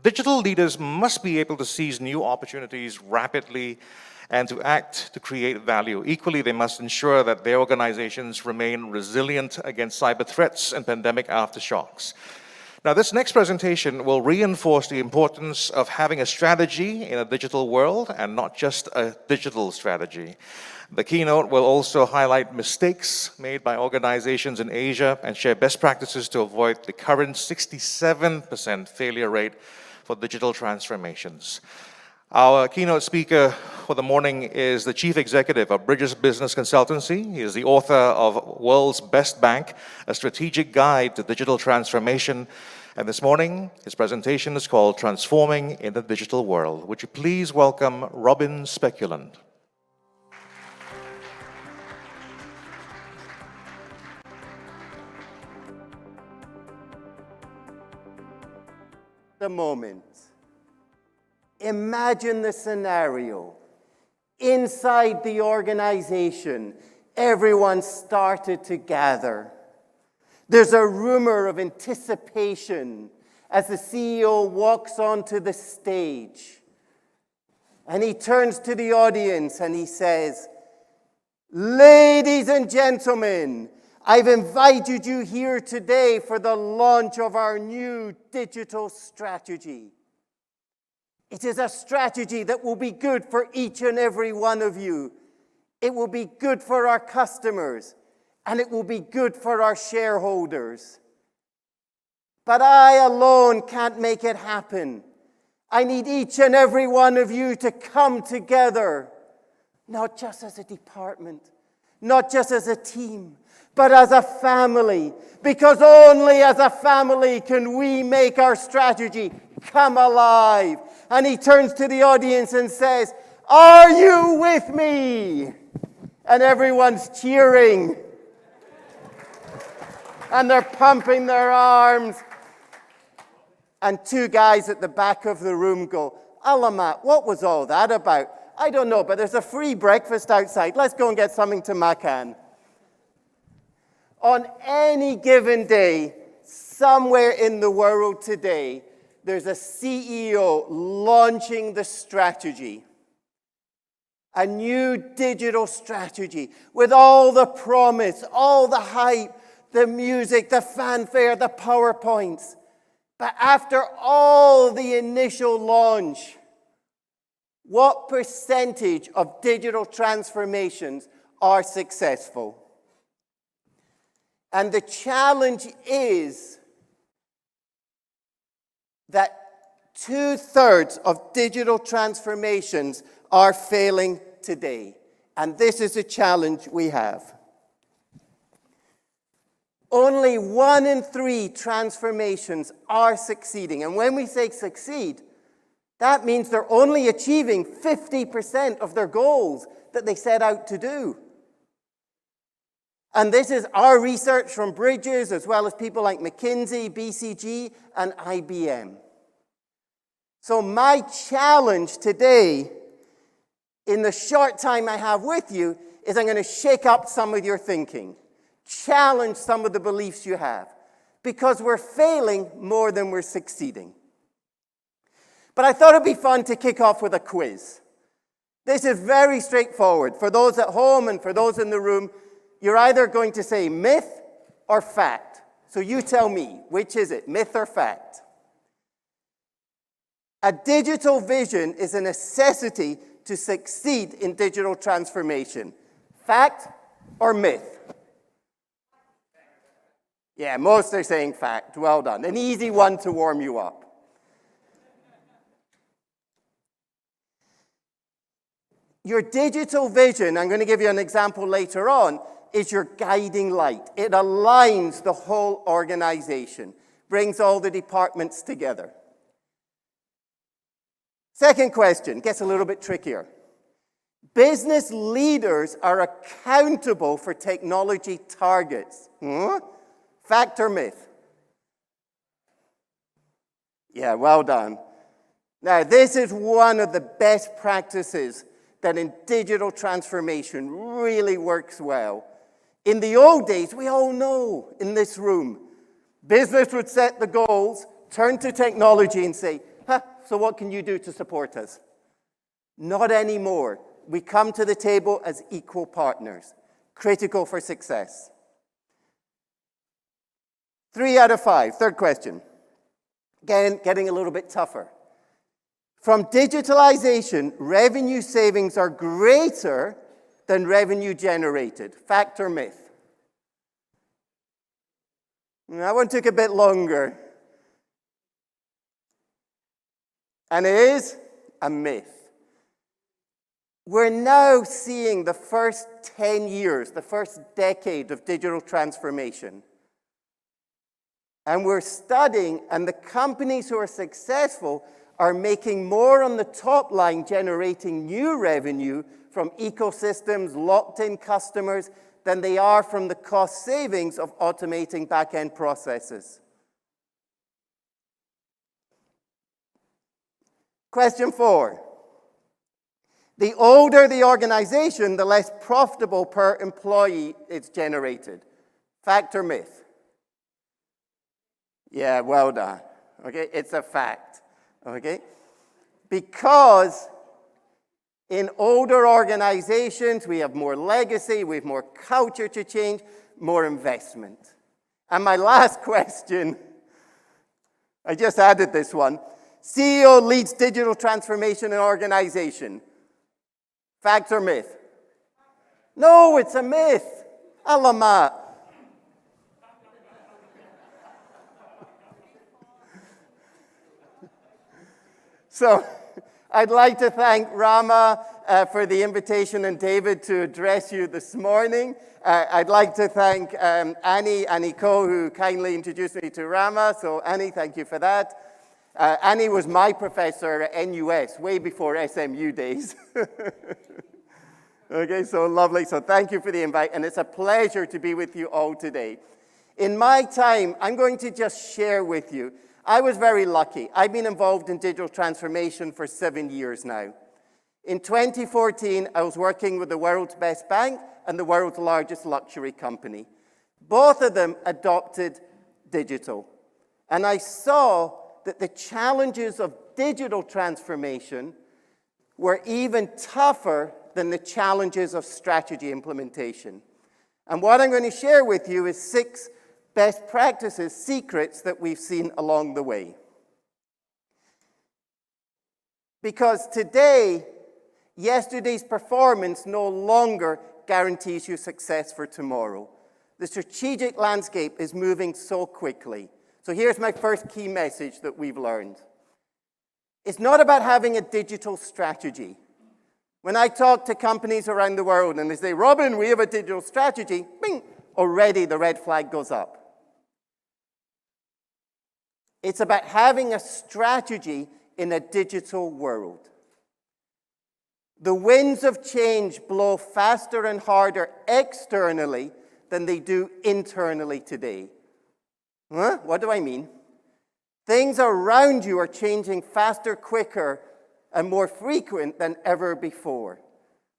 Digital leaders must be able to seize new opportunities rapidly and to act to create value. Equally, they must ensure that their organizations remain resilient against cyber threats and pandemic aftershocks. Now, this next presentation will reinforce the importance of having a strategy in a digital world and not just a digital strategy. The keynote will also highlight mistakes made by organizations in Asia and share best practices to avoid the current 67% failure rate for digital transformations. Our keynote speaker for the morning is the Chief Executive of Bridges Business Consultancy. He is the author of World's Best Bank, a strategic guide to digital transformation. And this morning, his presentation is called Transforming in the Digital World. Would you please welcome Robin Speculand. The moment. Imagine the scenario. Inside the organization, everyone started to gather. There's a rumor of anticipation as the CEO walks onto the stage. And he turns to the audience and he says, "Ladies and gentlemen, I've invited you here today for the launch of our new digital strategy. It is a strategy that will be good for each and every one of you. It will be good for our customers, and it will be good for our shareholders. But I alone can't make it happen. I need each and every one of you to come together, not just as a department, not just as a team, but as a family, because only as a family can we make our strategy come alive." And he turns to the audience and says, "Are you with me?" And everyone's cheering. And they're pumping their arms. And two guys at the back of the room go, "Alamak, what was all that about?" "I don't know, but there's a free breakfast outside. Let's go and get something to makan." On any given day, somewhere in the world today, there's a CEO launching the strategy. A new digital strategy with all the promise, all the hype, the music, the fanfare, the PowerPoints. But after all the initial launch, what percentage of digital transformations are successful? And the challenge is that 2/3 of digital transformations are failing today. And this is a challenge we have. Only 1 in 3 transformations are succeeding. And when we say succeed, that means they're only achieving 50% of their goals that they set out to do. And this is our research from Bridges, as well as people like McKinsey, BCG, and IBM. So my challenge today, in the short time I have with you, is I'm going to shake up some of your thinking, challenge some of the beliefs you have, because we're failing more than we're succeeding. But I thought it'd be fun to kick off with a quiz. This is very straightforward. For those at home and for those in the room, you're either going to say myth or fact. So you tell me, which is it, myth or fact? A digital vision is a necessity to succeed in digital transformation. Fact or myth? Yeah, most are saying fact. Well done. An easy one to warm you up. Your digital vision, I'm going to give you an example later on, is your guiding light. It aligns the whole organization, brings all the departments together. Second question gets a little bit trickier. Business leaders are accountable for technology targets. Fact or myth? Yeah, well done. Now, this is one of the best practices that in digital transformation really works well. In the old days, we all know in this room, business would set the goals, turn to technology and say, so what can you do to support us? Not anymore. We come to the table as equal partners, critical for success. 3 out of 5, third question. Again, getting a little bit tougher. From digitalization, revenue savings are greater than revenue generated. Fact or myth? That one took a bit longer. And it is a myth. We're now seeing the first 10 years, the first decade of digital transformation. And we're studying, and the companies who are successful are making more on the top line, generating new revenue from ecosystems, locked-in customers, than they are from the cost savings of automating back-end processes. Question 4. The older the organization, the less profitable per employee it's generated. Fact or myth? Yeah, well done. Okay, it's a fact. Okay? Because in older organizations, we have more legacy, we have more culture to change, more investment. And my last question, I just added this one. CEO leads digital transformation in organization. Fact or myth? No, it's a myth. Alamak. So I'd like to thank Rama for the invitation and David to address you this morning. I'd like to thank Annie Ko, who kindly introduced me to Rama. So Annie, thank you for that. Annie was my professor at NUS way before SMU days. Okay, so lovely. So thank you for the invite, and it's a pleasure to be with you all today. In my time, I'm going to just share with you. I was very lucky. I've been involved in digital transformation for 7 years now. In 2014, I was working with the world's best bank and the world's largest luxury company. Both of them adopted digital. And I saw that the challenges of digital transformation were even tougher than the challenges of strategy implementation. And what I'm going to share with you is 6 best practices, secrets that we've seen along the way. Because today, yesterday's performance no longer guarantees you success for tomorrow. The strategic landscape is moving so quickly. So here's my first key message that we've learned. It's not about having a digital strategy. When I talk to companies around the world and they say, Robin, we have a digital strategy, bing, already the red flag goes up. It's about having a strategy in a digital world. The winds of change blow faster and harder externally than they do internally today. What do I mean? Things around you are changing faster, quicker, and more frequent than ever before.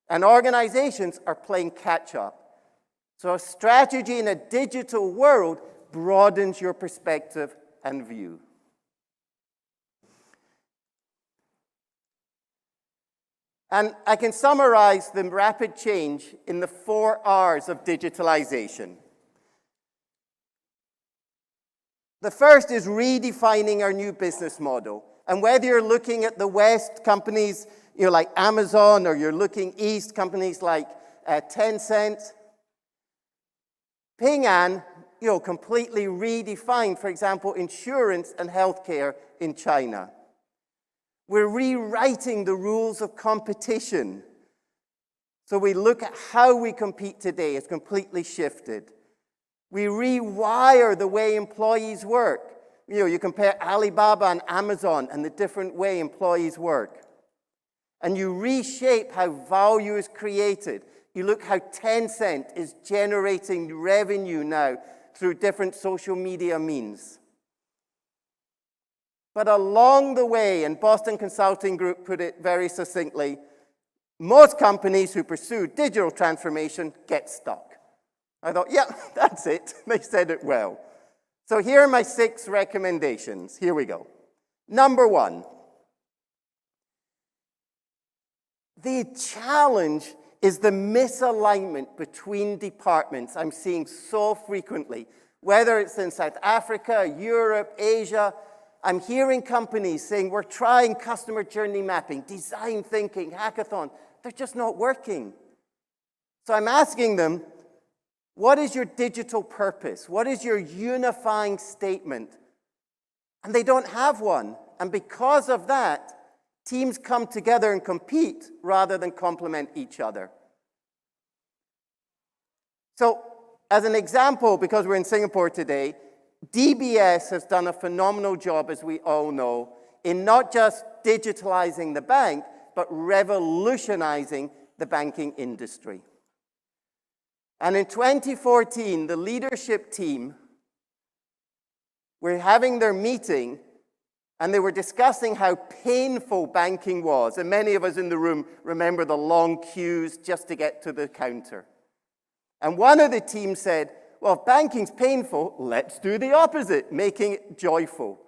And organizations are playing catch up. So a strategy in a digital world broadens your perspective and view. And I can summarize the rapid change in the 4 R's of digitalization. The first is redefining our new business model. And whether you're looking at the West, companies like Amazon, or you're looking East, companies like Tencent, Ping An, completely redefined, for example, insurance and healthcare in China. We're rewriting the rules of competition. So we look at how we compete today. It's completely shifted. We rewire the way employees work. You compare Alibaba and Amazon and the different way employees work. And you reshape how value is created. You look how Tencent is generating revenue now through different social media means. But along the way, and Boston Consulting Group put it very succinctly, most companies who pursue digital transformation get stuck. I thought, yeah, that's it. They said it well. So here are my 6 recommendations. Here we go. Number 1. The challenge is the misalignment between departments I'm seeing so frequently. Whether it's in South Africa, Europe, Asia, I'm hearing companies saying, we're trying customer journey mapping, design thinking, hackathon. They're just not working. So I'm asking them, what is your digital purpose? What is your unifying statement? And they don't have one. And because of that, teams come together and compete rather than complement each other. So, as an example, because we're in Singapore today, DBS has done a phenomenal job, as we all know, in not just digitalizing the bank, but revolutionizing the banking industry. And in 2014, the leadership team were having their meeting, and they were discussing how painful banking was. And many of us in the room remember the long queues just to get to the counter. And one of the team said, well, if banking's painful, let's do the opposite, making it joyful.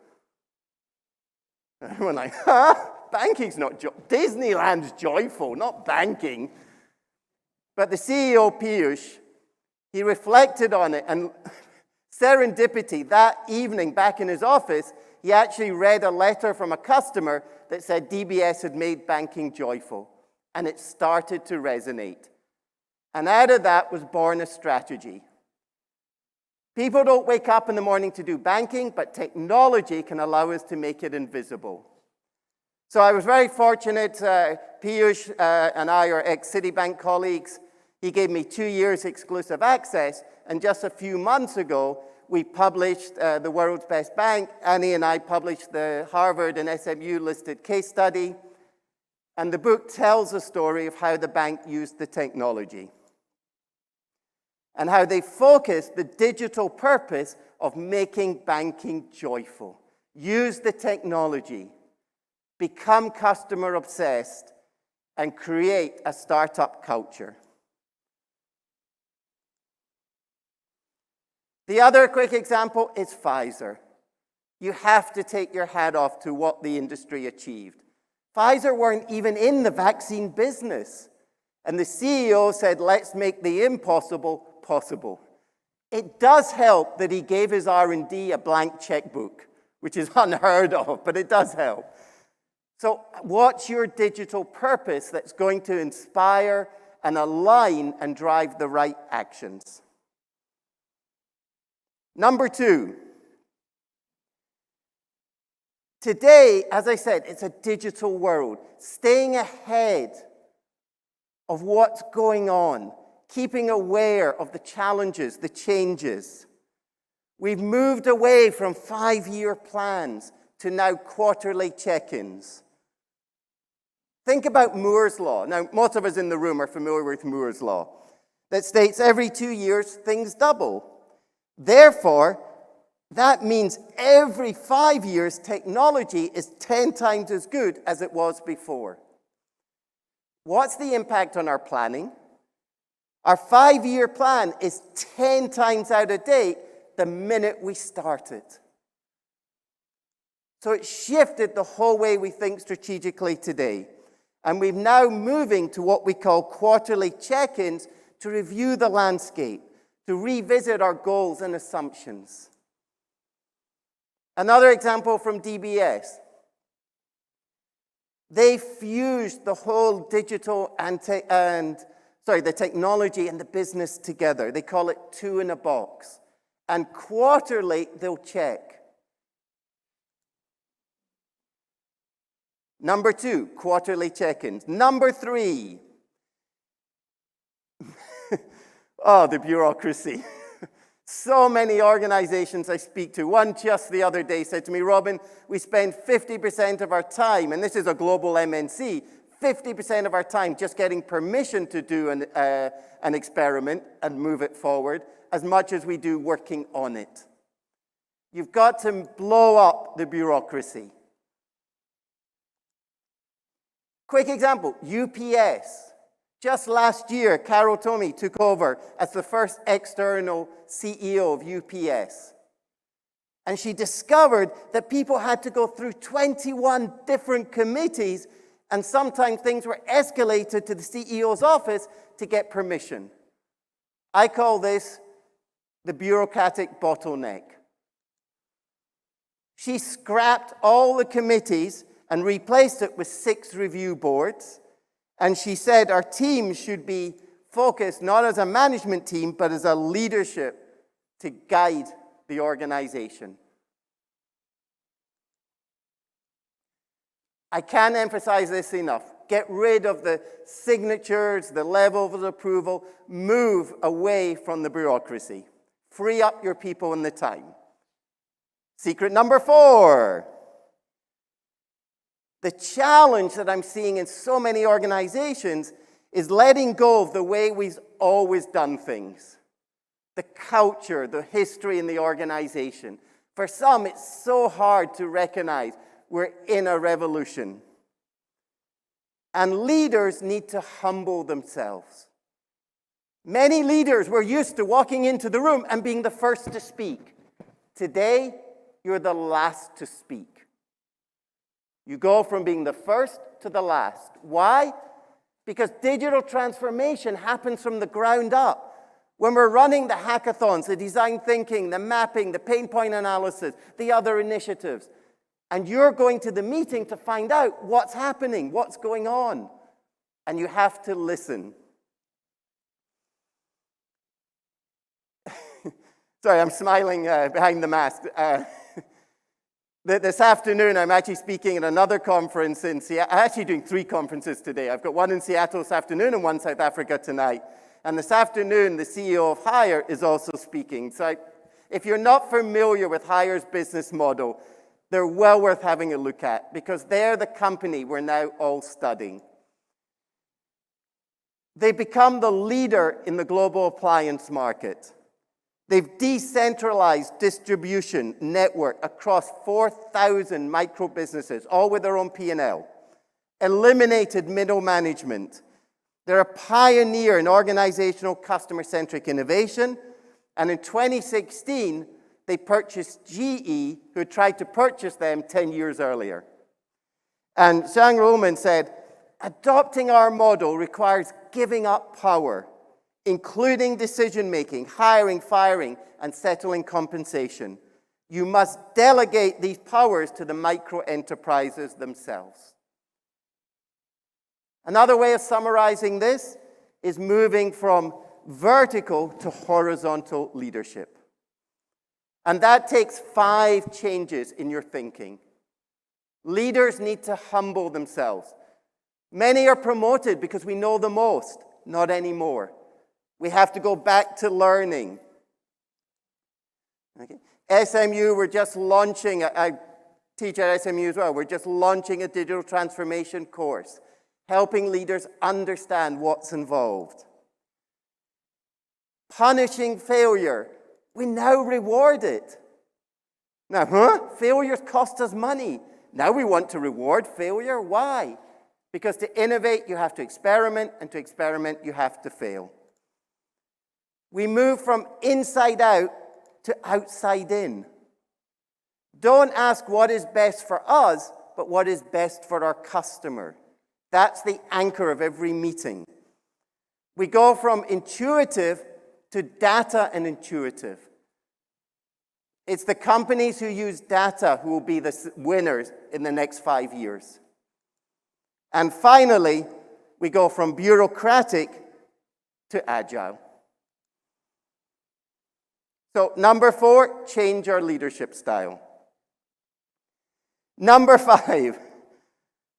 And everyone like, huh? Banking's not Disneyland's joyful, not banking. But the CEO, Piyush, he reflected on it, and serendipity, that evening back in his office, he actually read a letter from a customer that said DBS had made banking joyful, and it started to resonate. And out of that was born a strategy. People don't wake up in the morning to do banking, but technology can allow us to make it invisible. So I was very fortunate. Piyush and I are ex-Citibank colleagues. He gave me 2 years exclusive access, and just a few months ago, we published The World's Best Bank. Annie and I published the Harvard and SMU listed case study, and the book tells the story of how the bank used the technology and how they focused the digital purpose of making banking joyful. Use the technology, become customer obsessed, and create a startup culture. The other quick example is Pfizer. You have to take your hat off to what the industry achieved. Pfizer weren't even in the vaccine business. And the CEO said, let's make the impossible possible. It does help that he gave his R&D a blank checkbook, which is unheard of, but it does help. So what's your digital purpose that's going to inspire and align and drive the right actions? Number 2. Today, as I said, it's a digital world. Staying ahead of what's going on, keeping aware of the challenges, the changes. We've moved away from 5-year plans to now quarterly check-ins. Think about Moore's Law. Now, most of us in the room are familiar with Moore's Law, that states every 2 years, things double. Therefore, that means every 5 years, technology is 10 times as good as it was before. What's the impact on our planning? Our 5-year plan is 10 times out of date the minute we start it. So it shifted the whole way we think strategically today. And we're now moving to what we call quarterly check-ins to review the landscape, to revisit our goals and assumptions. Another example from DBS. They fused the whole digital the technology and the business together. They call it 2 in a box. And quarterly, they'll check. Number 2, quarterly check-ins. Number 3, oh, the bureaucracy. So many organizations I speak to. One just the other day said to me, Robin, we spend 50% of our time, and this is a global MNC, 50% of our time just getting permission to do an experiment and move it forward, as much as we do working on it. You've got to blow up the bureaucracy. Quick example, UPS. Just last year, Carol Tomey took over as the first external CEO of UPS. And she discovered that people had to go through 21 different committees, and sometimes things were escalated to the CEO's office to get permission. I call this the bureaucratic bottleneck. She scrapped all the committees and replaced it with 6 review boards. And she said our team should be focused not as a management team, but as a leadership to guide the organization. I can't emphasize this enough. Get rid of the signatures, the level of approval. Move away from the bureaucracy. Free up your people and the time. Secret number 4. The challenge that I'm seeing in so many organizations is letting go of the way we've always done things. The culture, the history in the organization. For some, it's so hard to recognize we're in a revolution. And leaders need to humble themselves. Many leaders were used to walking into the room and being the first to speak. Today, you're the last to speak. You go from being the first to the last. Why? Because digital transformation happens from the ground up. When we're running the hackathons, the design thinking, the mapping, the pain point analysis, the other initiatives, and you're going to the meeting to find out what's happening, what's going on, and you have to listen. Sorry, I'm smiling behind the mask. This afternoon, I'm actually speaking at another conference in Seattle. I'm actually doing 3 conferences today. I've got one in Seattle this afternoon and one in South Africa tonight. And this afternoon, the CEO of Hire is also speaking. So if you're not familiar with Hire's business model, they're well worth having a look at because they're the company we're now all studying. They've become the leader in the global appliance market. They've decentralized distribution network across 4,000 micro businesses, all with their own P&L. Eliminated middle management. They're a pioneer in organizational customer-centric innovation. And in 2016, they purchased GE, who tried to purchase them 10 years earlier. And Zhang Ruomen said, adopting our model requires giving up power, including decision-making, hiring, firing, and settling compensation. You must delegate these powers to the micro-enterprises themselves. Another way of summarizing this is moving from vertical to horizontal leadership. And that takes 5 changes in your thinking. Leaders need to humble themselves. Many are promoted because we know the most. Not anymore. We have to go back to learning. Okay. SMU, we're just launching, I teach at SMU as well, we're just launching a digital transformation course, helping leaders understand what's involved. Punishing failure, we now reward it. Now, failures cost us money. Now we want to reward failure. Why? Because to innovate, you have to experiment, and to experiment, you have to fail. We move from inside out to outside in. Don't ask what is best for us, but what is best for our customer. That's the anchor of every meeting. We go from intuitive to data and intuitive. It's the companies who use data who will be the winners in the next 5 years. And finally, we go from bureaucratic to agile. So, number 4, change our leadership style. Number 5,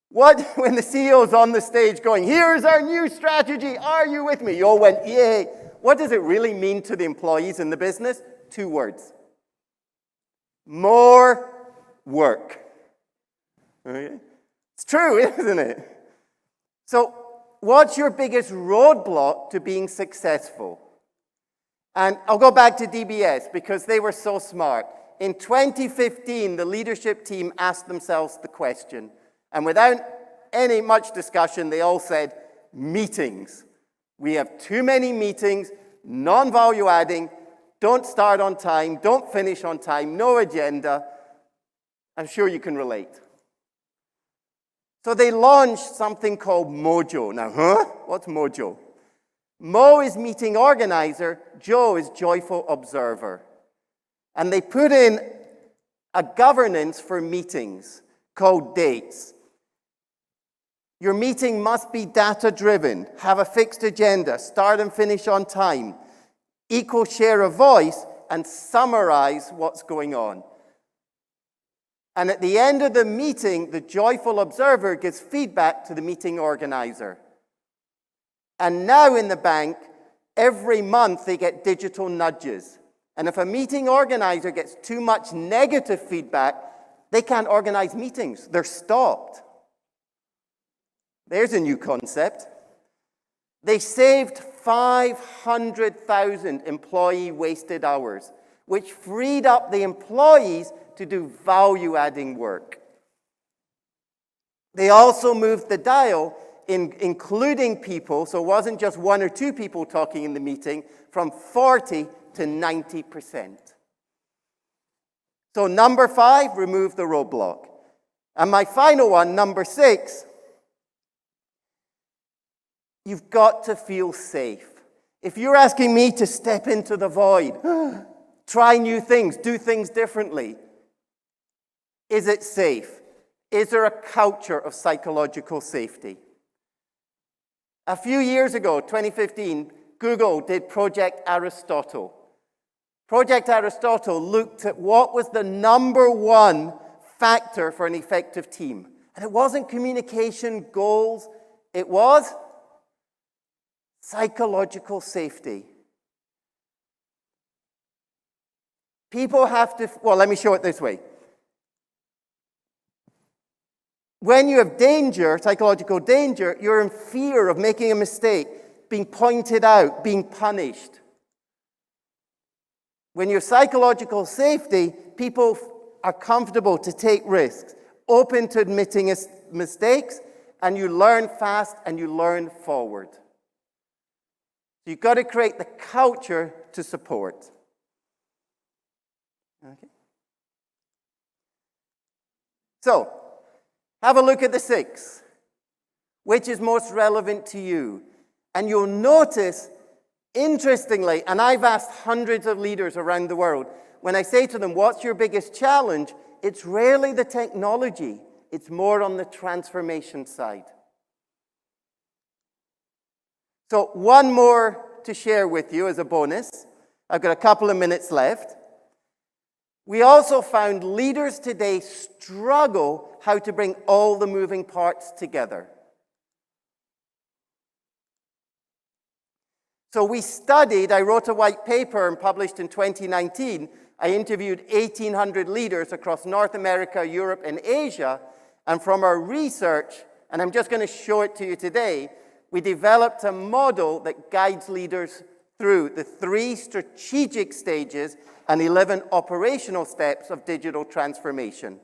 when the CEO's on the stage going, here's our new strategy, are you with me? You all went, yay. What does it really mean to the employees in the business? 2 words. More work. Okay? It's true, isn't it? So, what's your biggest roadblock to being successful? And I'll go back to DBS because they were so smart. In 2015, the leadership team asked themselves the question, and without any much discussion, they all said, meetings. We have too many meetings, non-value adding, Don't start on time, don't finish on time, no agenda. I'm sure you can relate. So they launched something called Mojo. Now, what's Mojo? Mo is meeting organizer, Jo is joyful observer. And they put in a governance for meetings called dates. Your meeting must be data-driven, have a fixed agenda, start and finish on time, equal share of voice, and summarize what's going on. And at the end of the meeting, the joyful observer gives feedback to the meeting organizer. And now in the bank, every month they get digital nudges. And if a meeting organizer gets too much negative feedback, they can't organize meetings. They're stopped. There's a new concept. They saved 500,000 employee wasted hours, which freed up the employees to do value-adding work. They also moved the dial in including people, so it wasn't just one or two people talking in the meeting, from 40 to 90%. So number 5, remove the roadblock. And my final one, number 6, you've got to feel safe. If you're asking me to step into the void, try new things, do things differently, is it safe? Is there a culture of psychological safety? A few years ago, 2015, Google did Project Aristotle. Project Aristotle looked at what was the number one factor for an effective team. And it wasn't communication goals, it was psychological safety. People have to, well, let me show it this way. When you have danger, psychological danger, you're in fear of making a mistake, being pointed out, being punished. When you're psychological safety, people are comfortable to take risks, open to admitting mistakes, and you learn fast and you learn forward. So you've got to create the culture to support. Okay. So, have a look at the 6. Which is most relevant to you? And you'll notice, interestingly, and I've asked hundreds of leaders around the world, when I say to them, what's your biggest challenge? It's rarely the technology. It's more on the transformation side. So one more to share with you as a bonus. I've got a couple of minutes left. We also found leaders today struggle how to bring all the moving parts together. So we studied, I wrote a white paper and published in 2019. I interviewed 1,800 leaders across North America, Europe, and Asia. And from our research, and I'm just going to show it to you today, we developed a model that guides leaders through the 3 strategic stages and 11 operational steps of digital transformation.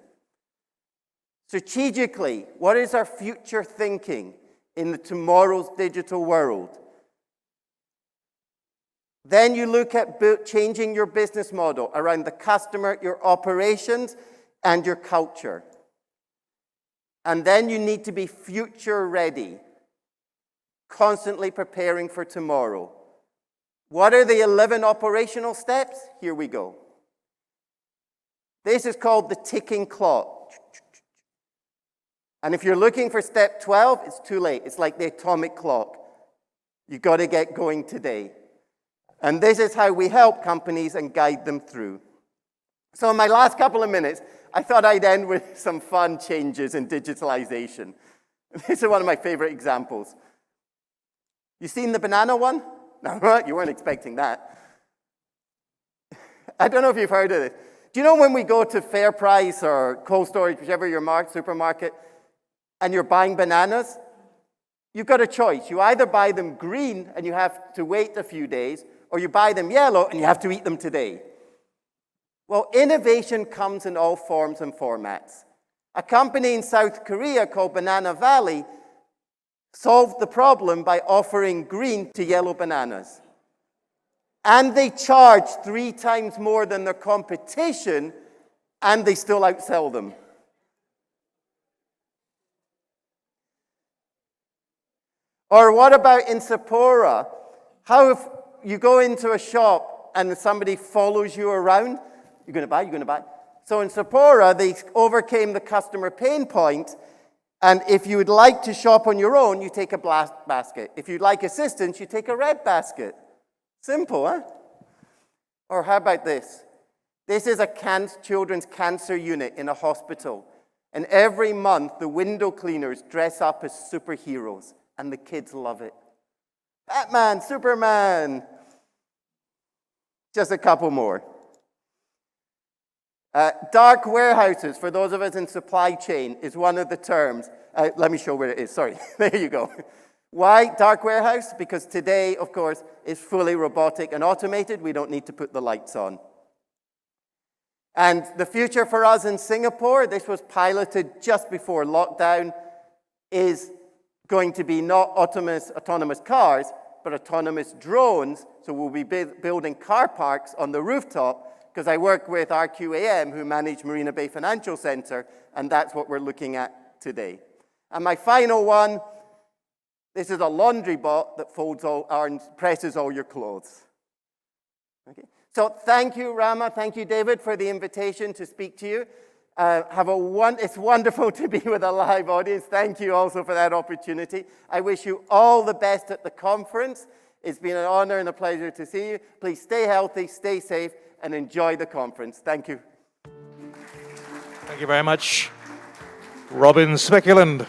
Strategically, what is our future thinking in tomorrow's digital world? Then you look at changing your business model around the customer, your operations, and your culture. And then you need to be future ready, constantly preparing for tomorrow. What are the 11 operational steps? Here we go. This is called the ticking clock. And if you're looking for step 12, it's too late. It's like the atomic clock. You've got to get going today. And this is how we help companies and guide them through. So in my last couple of minutes, I thought I'd end with some fun changes in digitalization. This is one of my favorite examples. You seen the banana one? No, you weren't expecting that. I don't know if you've heard of it. Do you know when we go to Fair Price or Cold Storage, whichever your supermarket, and you're buying bananas? You've got a choice. You either buy them green and you have to wait a few days, or you buy them yellow and you have to eat them today. Well, innovation comes in all forms and formats. A company in South Korea called Banana Valley solved the problem by offering green to yellow bananas. And they charge 3 times more than their competition, and they still outsell them. Or what about in Sapporo? How if you go into a shop and somebody follows you around? You're going to buy, you're going to buy. So in Sapporo, they overcame the customer pain point, and if you would like to shop on your own, you take a black basket. If you'd like assistance, you take a red basket. Simple, huh? Or how about this? This is a children's cancer unit in a hospital. And every month, the window cleaners dress up as superheroes, and the kids love it. Batman, Superman. Just a couple more. Dark warehouses, for those of us in supply chain, is one of the terms. Let me show where it is. Sorry. There you go. Why dark warehouse? Because today, of course, is fully robotic and automated. We don't need to put the lights on. And the future for us in Singapore, this was piloted just before lockdown, is going to be not autonomous cars, but autonomous drones. So we'll be building car parks on the rooftop, because I work with RQAM, who manage Marina Bay Financial Center, and that's what we're looking at today. And my final one, this is a laundry bot that presses all your clothes. Okay. So thank you, Rama. Thank you, David, for the invitation to speak to you. It's wonderful to be with a live audience. Thank you also for that opportunity. I wish you all the best at the conference. It's been an honor and a pleasure to see you. Please stay healthy, stay safe, and enjoy the conference. Thank you. Thank you very much, Robin Speculand.